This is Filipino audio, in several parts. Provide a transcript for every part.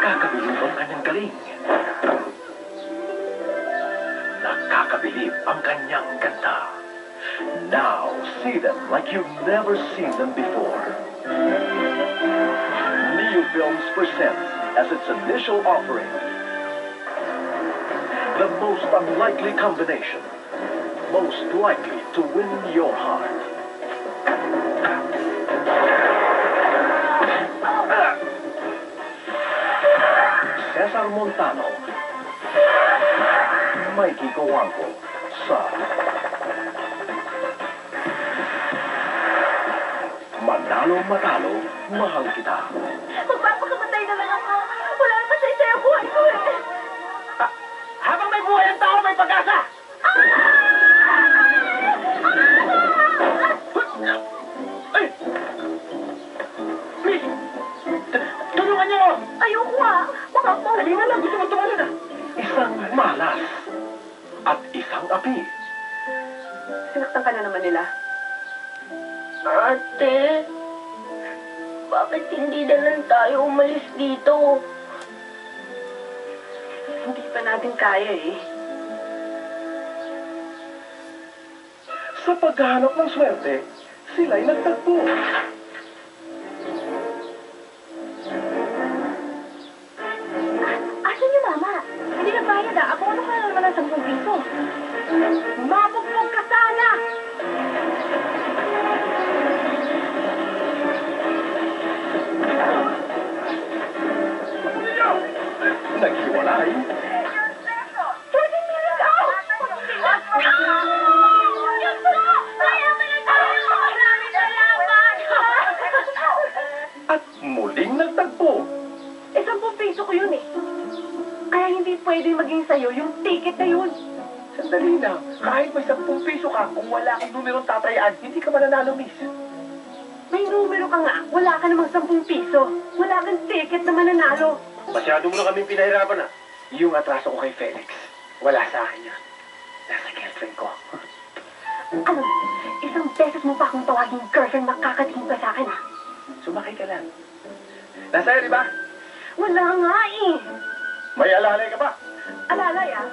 Nakakabilib ang kanyang galing. Nakakabilib ang kanyang ganda. Now, see them like you've never seen them before. Neo Films presents as its initial offering the most unlikely combination, most likely to win your heart. Cesar Montano, Mikey Cojuangco sa Manalo Matalo, Mahal Kita. Magpapakamatay na lang ako. Wala na masaya-saya ang buhay ko eh. Habang may buhay ang tao, may pag-asa! Ay! Miss! Tulungan niyo! Ayoko ah. Baka po. Halina lang, gusto mo tumalun na. Isang malas at isang api. Sinaktan ka na naman nila. Ate, bakit hindi na lang tayo umalis dito? Hindi pa natin kaya eh. Sa paghahanap ng swerte, sila'y nagtagpo. Asan yung mama? Hindi na bayad ah. Ako ano ka na naman ng 10 piso? Mapugbog ka sana! Naghiwalay. 30 minutes out! At muling nagtagpo. 10 piso ko yun eh. Kaya hindi pwede maging sa'yo yung ticket na yun. Sandali lang. Kahit may 10 piso ka, kung wala kang numerong tatayaan, hindi ka mananalo, miss. May numero ka nga. Wala ka namang 10 piso. Wala kang ticket na mananalo. Masyado mo na kaming pinahirapan, ah. Yung atraso ko kay Felix, wala sa akin yan. Nasa girlfriend ko. Ano? Isang beses mo pa akong tawaging girlfriend, makakatingin pa sa akin ah. Sumakay ka lang. Nasa'yo, di ba? Wala nga eh. May alalay ka ba? Alalay ah.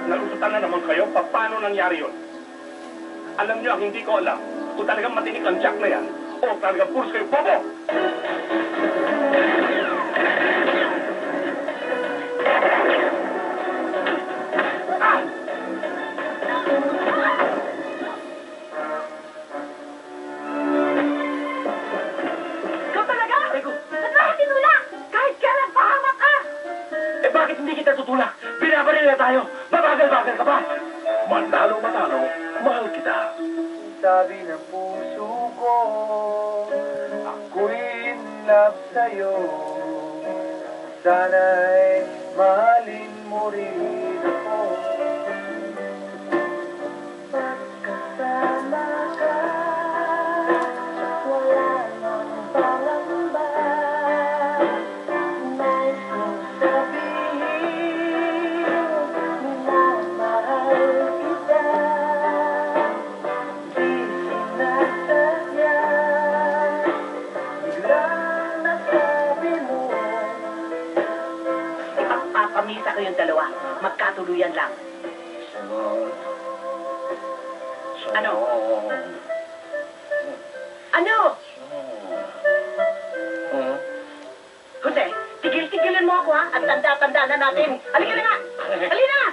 Nalusutan na naman kayo, paano nangyari yun? Alam niyo, ang hindi ko alam, kung talagang matinik ang jack na yan, o talagang puros kayo, bobo! Ikaw talaga? Ba't bakit tinula? Kahit kailan pahamak ka? Eh bakit hindi kita tutulak? Binabaril na tayo. Mabagal-bagal ka pa. Manalo matalo, mahal kita. Sabi ng puso ko, ako'y in love sa'yo. Sana'y mahalin mo rin ako. Magkasama ka, wala nang pangamba. Nais kong sabihin, minamahal kita. Di sinasadya, biglang nasabi mo. Ipagpapamisa kayong dalawa. Magkatuluyan lang. Ano? Ano? Jose, tigil-tigilan mo ako ha. At tanda-tanda na natin. Halika na nga! Halika na!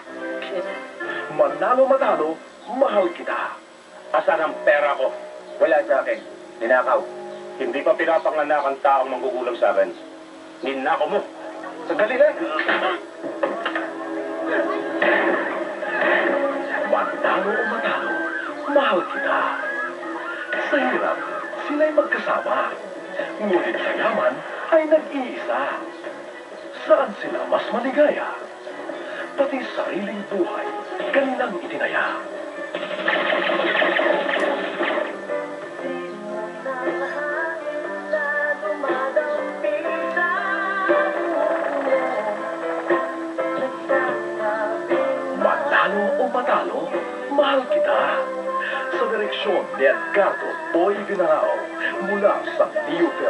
Manalo matalo, mahal kita. Asan ang pera ko? Wala sa akin. Ninakaw. Hindi pa pinapanganak ang taong manggugulang sa akin. Ninako mo. Sandali lang. Manalo o matalo, mahal kita. Sa hirap, sila'y magkasama. Ngunit sa yaman ay nag-iisa. Saan sila mas maligaya? Pati sariling buhay, kanilang itinaya. Manalo o matalo, mahal kita. Sa direksyon ni Edgardo Boy Binarao mula sa Neo Film.